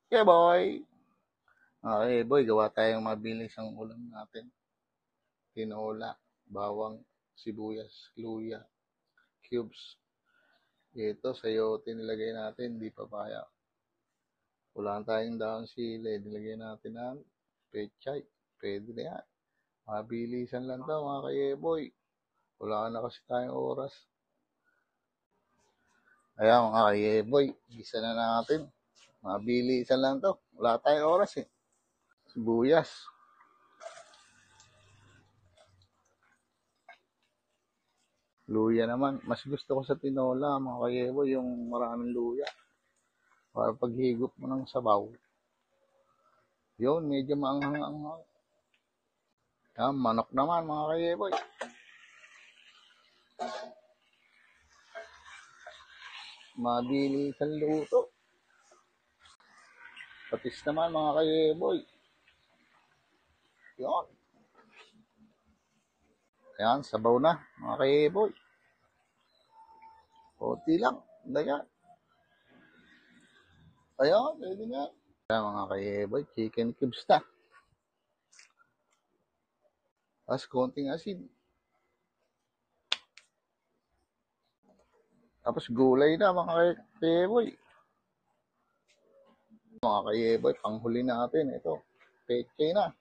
Yeah, boy. Okay, boy, gawa tayong mabilis ang ulam natin. Tinola, bawang, sibuyas, luya, cubes. Ito, sayote nilagay natin, di papaya. Wala tayong daon sili, nilagay natin ng pechay. Pwede na yan. Mabilisan lang to, mga kayeboy. Wala na kasi tayong oras. Ayan, mga kayeboy, isa na natin. Mabilisan lang to. Wala tayong oras eh. Sibuyas. Luya naman. Mas gusto ko sa tinola, mga kayebo, yung maraming luya. Para paghigop mo ng sabaw. Yun, medyo maanghang-anghang. Yan, manok naman, mga kayebo. Mabilis ang luto. Patis naman, mga kayebo. Yun. Ayan, sabaw na, mga kayebo. Konti lang. Ayan. Ayan, pwede nga. Ayan, mga kayebo, chicken cubes na. Tapos konting asin. Tapos gulay na, mga kayeboy. Mga kayeboy, panghuli natin. Ito, peche na.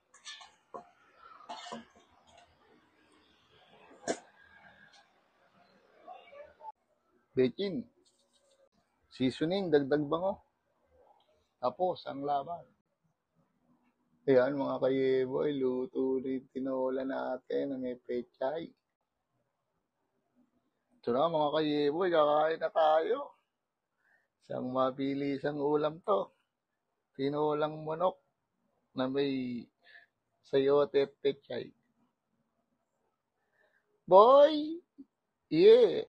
Bechin. Seasoning, dagdag bango. Tapos, ang laban. Ayan, mga kayeboy, luto rin tinola natin na may pechay. Ito na, mga kayeboy, kakain na tayo. Isang mabilisang ulam to. Tinolang manok na may sayote at pechay. Boy! Yeah!